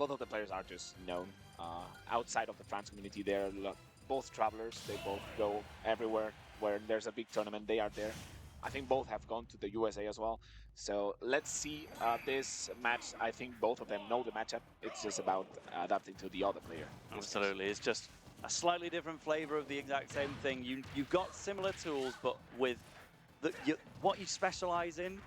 both of the players are just known outside of the France community. They're both travelers. They both go everywhere where there's a big tournament. They are there. I think both have gone to the USA as well. So let's see this match. I think both of them know the matchup. It's just about adapting to the other player. Absolutely, it's just a slightly different flavor of the exact same thing. You've got similar tools, but with what you specialize in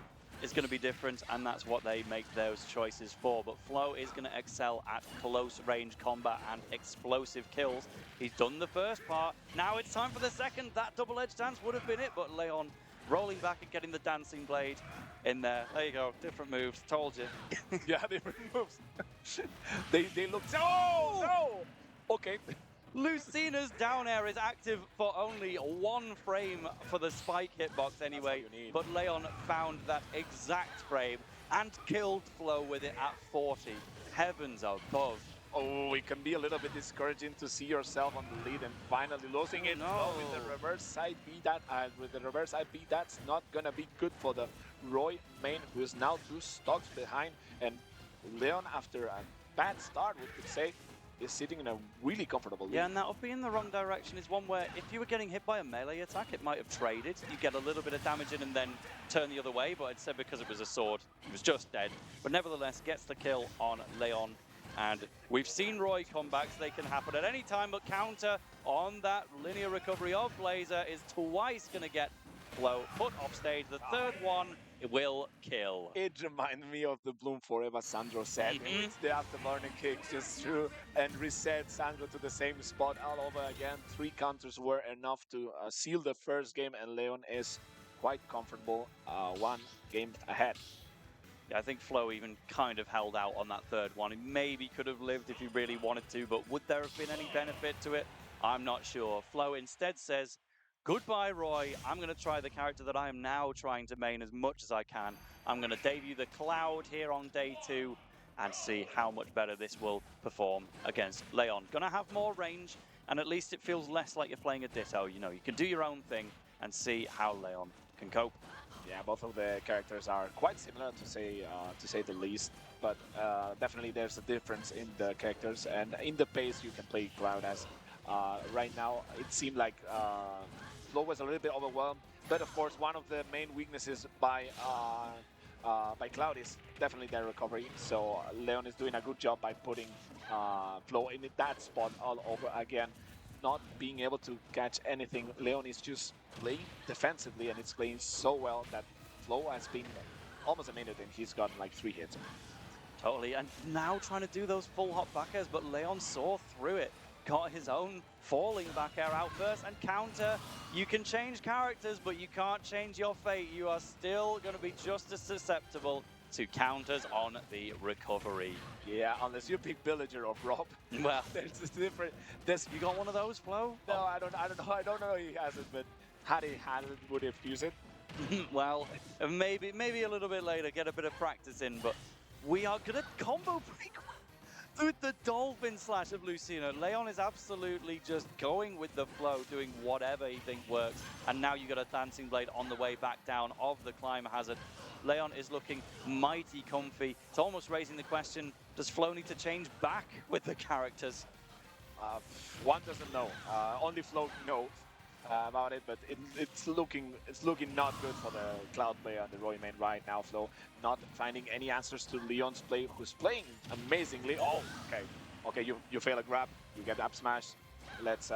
is going to be different, and that's what they make those choices for. But Flo is going to excel at close range combat and explosive kills. He's done the first part. Now it's time for the second. That double-edged dance would have been it, but Leon rolling back and getting the dancing blade in there. There you go, different moves, told you. Yeah, different moves. they look, no! Okay. Lucina's down air is active for only 1 frame for the spike hitbox anyway, but Leon found that exact frame and killed Flo with it at 40. Heavens above. Oh, it can be a little bit discouraging to see yourself on the lead and finally losing it. No. With the reverse side B, that's not gonna be good for the Roy main, who is now 2 stocks behind. And Leon, after a bad start, we could say, is sitting in a really comfortable lead. Yeah, and that would be in the wrong direction. Is one where if you were getting hit by a melee attack, it might have traded. You get a little bit of damage in and then turn the other way, but instead, because it was a sword, he was just dead. But nevertheless, gets the kill on Leon. And we've seen Roy comebacks, they can happen at any time, but counter on that linear recovery of Blazer is twice going to get Flo put off stage. The third one will kill. It reminded me of the Bloom Forever Sandro set. It's the afterburner kick just through and reset Sandro to the same spot all over again. 3 counters were enough to seal the first game, and Leon is quite comfortable 1 game ahead. Yeah, I think Flo even kind of held out on that third one. He maybe could have lived if he really wanted to, but would there have been any benefit to it? I'm not sure. Flo instead says, goodbye, Roy. I'm going to try the character that I am now trying to main as much as I can. I'm going to debut the Cloud here on day 2 and see how much better this will perform against Leon. Going to have more range, and at least it feels less like you're playing a Ditto. You know, you can do your own thing and see how Leon can cope. Yeah, both of the characters are quite similar, to say the least, but definitely there's a difference in the characters and in the pace you can play Cloud as. Right now, it seemed like Flo was a little bit overwhelmed, but of course, one of the main weaknesses by Cloud is definitely their recovery. So Leon is doing a good job by putting Flo in that spot all over again, not being able to catch anything. Leon is just playing defensively, and it's playing so well that Flo has been almost a minute and he's gotten like 3 hits. Totally, and now trying to do those full hop back airs, but Leon saw through it. Got his own falling back air out first and counter. You can change characters, but you can't change your fate. You are still going to be just as susceptible to counters on the recovery. Yeah, unless you pick Villager or Rob. Well, there's a different. You got one of those, Flo? No, I don't know. He has it, but had he had it, would he have used it? Well, maybe a little bit later. Get a bit of practice in, but we are gonna combo break with the Dolphin Slash of Lucina. Leon is absolutely just going with the flow, doing whatever he thinks works. And now you got a Dancing Blade on the way back down of the Climb Hazard. Leon is looking mighty comfy. It's almost raising the question, does Flo need to change back with the characters? One doesn't know. Only Flo knows about it, but it's looking not good for the Cloud player and the Roy main right now. Flo not finding any answers to Leon's play, who's playing amazingly. Oh, okay, you fail a grab, you get up smash. Let's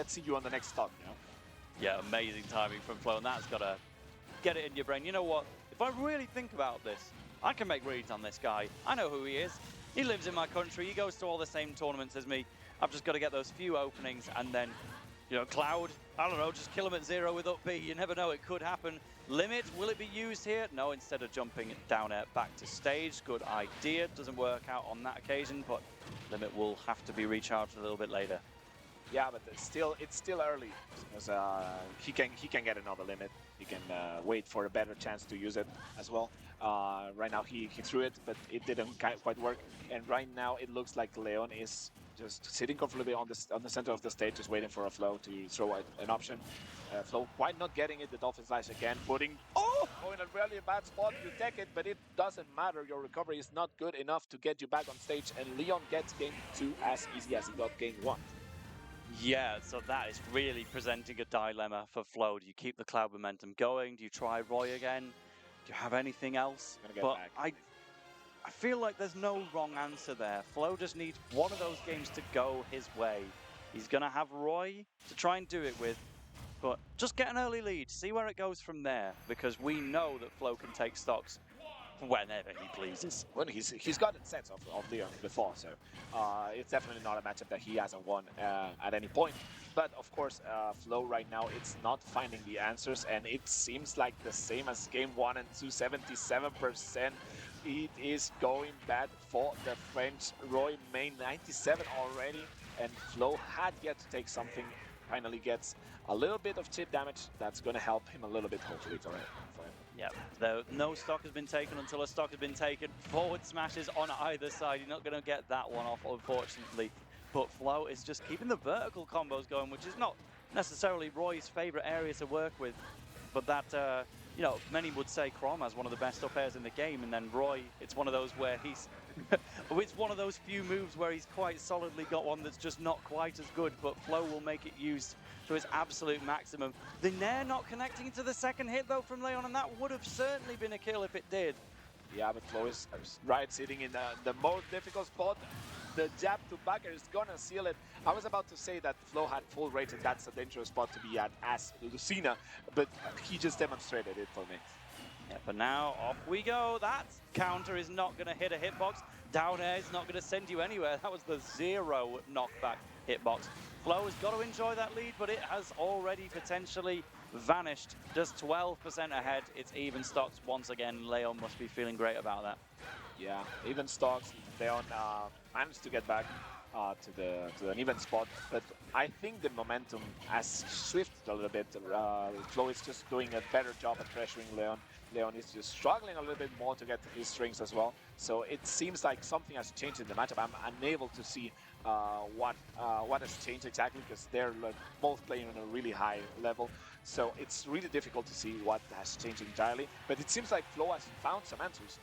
see you on the next stock. You know? Yeah, amazing timing from Flo, and that's gotta get it in your brain. You know what? If I really think about this, I can make reads on this guy. I know who he is. He lives in my country. He goes to all the same tournaments as me. I've just got to get those few openings, and then, you know, Cloud, I don't know, just kill him at 0 with up B. You never know, it could happen. Limit, will it be used here? No, instead of jumping down air back to stage. Good idea. Doesn't work out on that occasion, but Limit will have to be recharged a little bit later. Yeah, but it's still early, because he can get another Limit. He can wait for a better chance to use it as well. Right now he threw it, but it didn't quite work. And right now it looks like Leon is just sitting comfortably on the center of the stage, just waiting for a Flow to throw an option. Flow quite not getting it. The Dolphin Slash again, putting in a really bad spot. You take it, but it doesn't matter. Your recovery is not good enough to get you back on stage, and Leon gets game 2 as easy as he got game 1. Yeah, so that is really presenting a dilemma for Flo. Do you keep the cloud momentum going? Do you try Roy again? Do you have anything else? But I feel like there's no wrong answer there. Flo just needs one of those games to go his way. He's going to have Roy to try and do it with, but just get an early lead, see where it goes from there, because we know that Flo can take stocks whenever he pleases. Well, he's gotten sets of Leon before, so it's definitely not a matchup that he hasn't won at any point. But of course, Flo right now, it's not finding the answers, and it seems like the same as game 1 and 2, 77%. It is going bad for the French. Roy main 97 already, and Flo had yet to take something. Finally gets a little bit of chip damage. That's going to help him a little bit, hopefully, for him. Yep, though no stock has been taken until a stock has been taken. Forward smashes on either side. You're not going to get that one off, unfortunately. But Flo is just keeping the vertical combos going, which is not necessarily Roy's favorite area to work with. But that, you know, many would say Crom has one of the best up airs in the game, and then Roy, it's one of those where he's... it's one of those few moves where he's quite solidly got one that's just not quite as good, but Flo will make it used to its absolute maximum. The Nair not connecting into the second hit though from Leon, and that would have certainly been a kill if it did. Yeah, but Flo is right sitting in the most difficult spot. The jab to backer is gonna seal it. I was about to say that Flo had full rate and that's a dangerous spot to be at as Lucina, but he just demonstrated it for me. Yeah, but now off we go. That counter is not going to hit a hitbox. Down air is not going to send you anywhere. That was the 0 knockback hitbox. Flo has got to enjoy that lead, but it has already potentially vanished. Just 12% ahead. It's even stocks once again. Leon must be feeling great about that. Yeah, even stocks. Leon managed to get back to an even spot, but I think the momentum has shifted a little bit. Flo is just doing a better job at pressuring Leon. Leon is just struggling a little bit more to get his strings as well. So it seems like something has changed in the matchup. I'm unable to see what has changed exactly because they're both playing on a really high level. So it's really difficult to see what has changed entirely. But it seems like Flo has found some answers.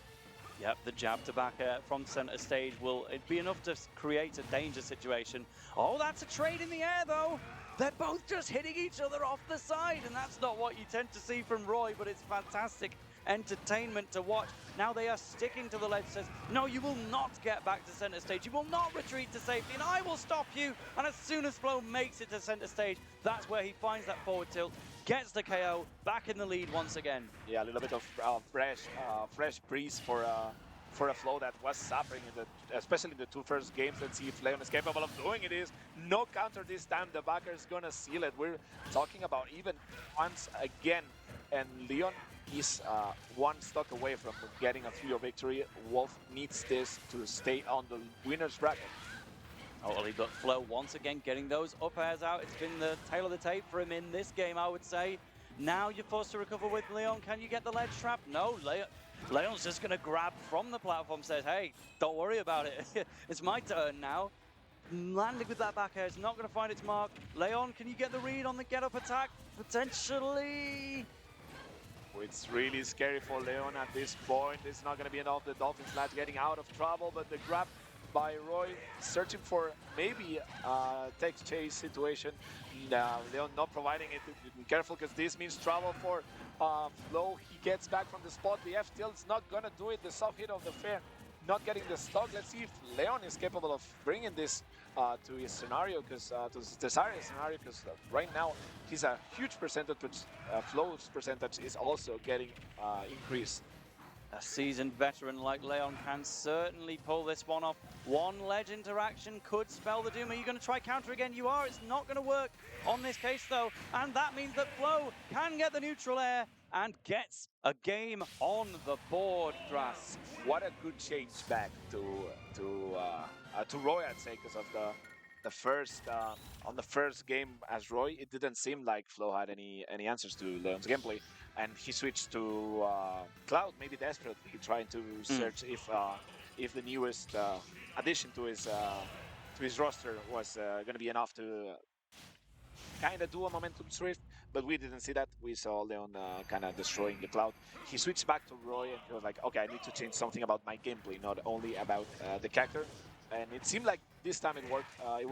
Yep, the jab to back from center stage will be enough to create a danger situation. Oh, that's a trade in the air though. They're both just hitting each other off the side, and that's not what you tend to see from Roy, but it's fantastic entertainment to watch. Now they are sticking to the ledge, says, no, you will not get back to center stage. You will not retreat to safety, and I will stop you. And as soon as Flo makes it to center stage, that's where he finds that forward tilt, gets the KO, back in the lead once again. Yeah, a little bit of fresh breeze for a Flo that was suffering, especially in the two first games. Let's see if Leon is capable of doing it. Is no counter this time. The backer is gonna seal it. We're talking about even once again, and Leon is one stock away from getting a 3-0 victory. Wolf needs this to stay on the winner's bracket. Totally, but Flo once again getting those up airs out. It's been the tail of the tape for him in this game, I would say. Now you're forced to recover with Leon. Can you get the ledge trap? No, Leon's just going to grab from the platform, says, hey, don't worry about it. It's my turn now. Landing with that back air, it's not going to find its mark. Leon, can you get the read on the get-up attack? Potentially. It's really scary for Leon at this point. It's not going to be enough. The Dolphin Slash getting out of trouble, but the grab by Roy, searching for maybe tech chase situation. Leon not providing it. Be careful because this means trouble for Flo. He gets back from the spot. The F tilt's not gonna do it. The soft hit of the fair, not getting the stock. Let's see if Leon is capable of bringing this to his scenario, because to his desired scenario, because right now he's a huge percentage, but Flo's percentage is also getting increased. A seasoned veteran like Leon can certainly pull this one off. One ledge interaction could spell the doom. Are you going to try counter again? You are. It's not going to work on this case, though. And that means that Flo can get the neutral air and gets a game on the board, Dras. What a good change back to Roy, I'd say, because of the first on the first game as Roy, it didn't seem like Flo had any answers to Leon's gameplay, and he switched to Cloud, maybe desperately trying to search if the newest addition to to his roster was going to be enough to kind of do a momentum shift, but we didn't see that. We saw Leon kind of destroying the Cloud. He switched back to Roy and he was like, okay, I need to change something about my gameplay, not only about the character. And it seemed like this time it worked. It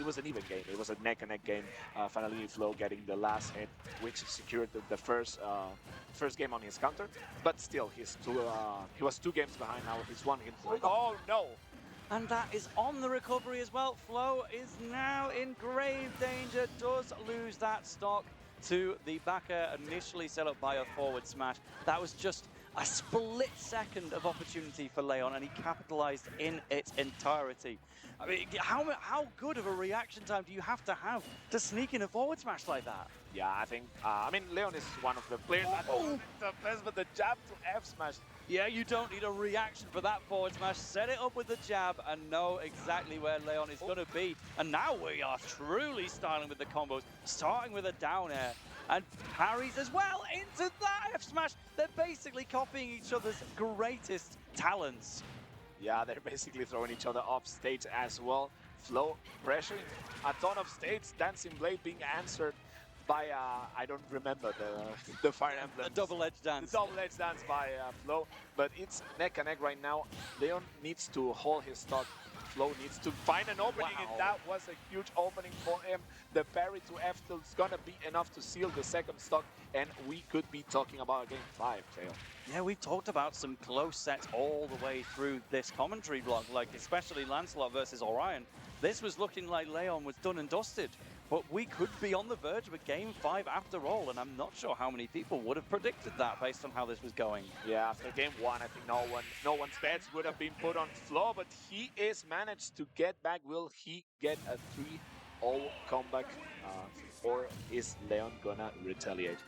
was an even game. It was a neck-and-neck game. Finally, Flo getting the last hit, which secured the first game on his counter. But still, he was 2 games behind. Now he's 1 hit. Oh no! And that is on the recovery as well. Flo is now in grave danger, does lose that stock to the backer, initially set up by a forward smash. That was just a split second of opportunity for Leon, and he capitalized in its entirety. I mean, how good of a reaction time do you have to sneak in a forward smash like that? Yeah, I think, I mean, Leon is one of the players that is the best, but the jab to F smash. Yeah, you don't need a reaction for that forward smash. Set it up with the jab and know exactly where Leon is going to be. And now we are truly styling with the combos, starting with a down air and parries as well into that F smash. They're basically copying each other's greatest talents. Yeah, they're basically throwing each other off stage as well. Flo pressuring a ton of stage, Dancing Blade being answered by, I don't remember the Fire Emblem. The double-edged dance. The double-edged dance by Flo, but it's neck and neck right now. Leon needs to hold his stock. Flo needs to find an opening, and that was a huge opening for him. The parry to F tilt is gonna be enough to seal the second stock, and we could be talking about a game 5, Tail. Yeah, we've talked about some close sets all the way through this commentary block, like especially Lancelot versus Orion. This was looking like Leon was done and dusted. But we could be on the verge of a game 5 after all, and I'm not sure how many people would have predicted that based on how this was going. Yeah, after game 1, I think no one's bets would have been put on Flo, but he is managed to get back. Will he get a 3-0 comeback, or is Leon gonna retaliate?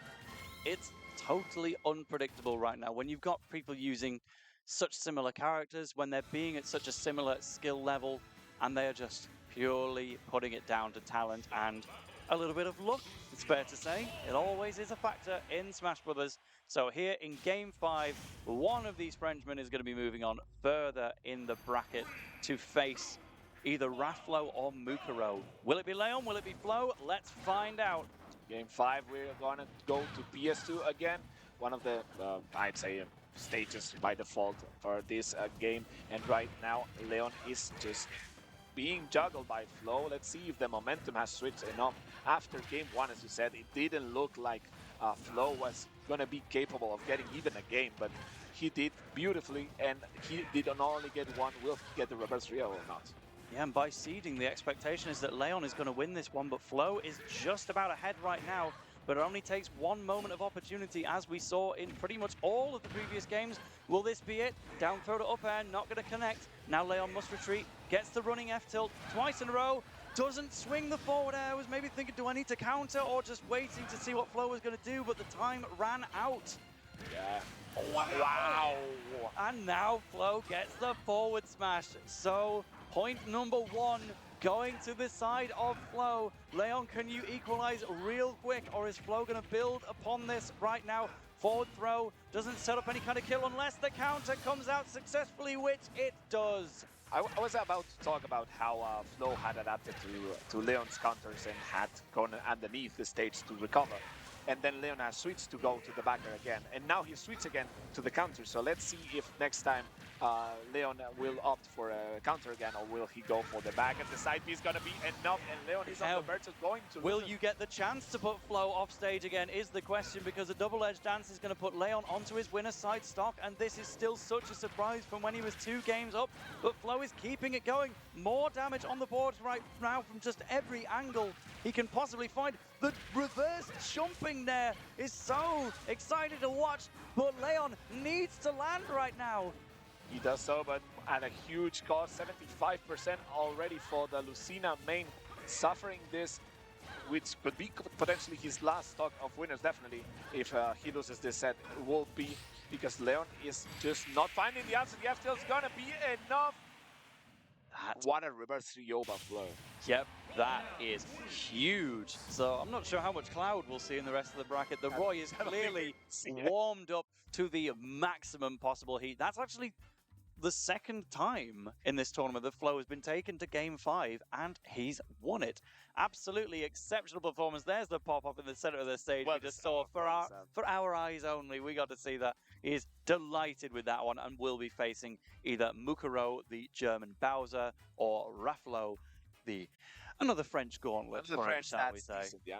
It's totally unpredictable right now. When you've got people using such similar characters, when they're being at such a similar skill level, and they are just purely putting it down to talent and a little bit of luck, it's fair to say. It always is a factor in Smash Brothers. So here in Game 5, one of these Frenchmen is going to be moving on further in the bracket to face either Raflo or Mukuro. Will it be Leon? Will it be Flo? Let's find out. Game 5, we're going to go to PS2 again. One of the, I'd say, stages by default for this game. And right now, Leon is just being juggled by Flo. Let's see if the momentum has switched enough. After game 1, as you said, it didn't look like Flo was going to be capable of getting even a game, but he did beautifully, and he did not only get one, will he get the reverse Rio or not? Yeah, and by seeding, the expectation is that Leon is going to win this one, but Flo is just about ahead right now. But it only takes one moment of opportunity, as we saw in pretty much all of the previous games. Will this be it? Down throw to up air, not going to connect. Now Leon must retreat, gets the running F-tilt twice in a row, doesn't swing the forward air, was maybe thinking, do I need to counter, or just waiting to see what Flo was going to do, but the time ran out. Yeah. Wow. And now Flo gets the forward smash. So point number 1 going to the side of Flo. Leon, can you equalize real quick, or is Flo going to build upon this right now? Forward throw doesn't set up any kind of kill unless the counter comes out successfully, which it does. I was about to talk about how Flo had adapted to Leon's counters and had gone underneath the stage to recover. And then Leon has switched to go to the backer again. And now he switched again to the counter. So let's see if next time Leon will opt for a counter again, or will he go for the back? And the side B is going to be enough. And Leon is on the verge of going to Will you get the chance to put Flo off stage again is the question, because a double-edged dance is going to put Leon onto his winner's side stock. And this is still such a surprise from when he was 2 games up. But Flo is keeping it going. More damage on the board right now from just every angle he can possibly find. The reverse jumping there is so exciting to watch, but Leon needs to land right now. He does so, but at a huge cost. 75% already for the Lucina main, suffering this, which could be potentially his last stock of winners, definitely. If he loses this set, it will be because Leon is just not finding the answer. The F-tilt is gonna be enough. What a reverse 3-0 by Flo. Yep, that is huge. So I'm not sure how much Cloud we'll see in the rest of the bracket. The Roy is clearly warmed up to the maximum possible heat. That's actually the second time in this tournament that Flo has been taken to Game 5, and he's won it. Absolutely exceptional performance. There's the pop-up in the center of the stage we just saw for our eyes only. We got to see that. He's delighted with that one and will be facing either Mukuro, the German Bowser, or Raflo, another French gauntlet, shall we say. Yeah,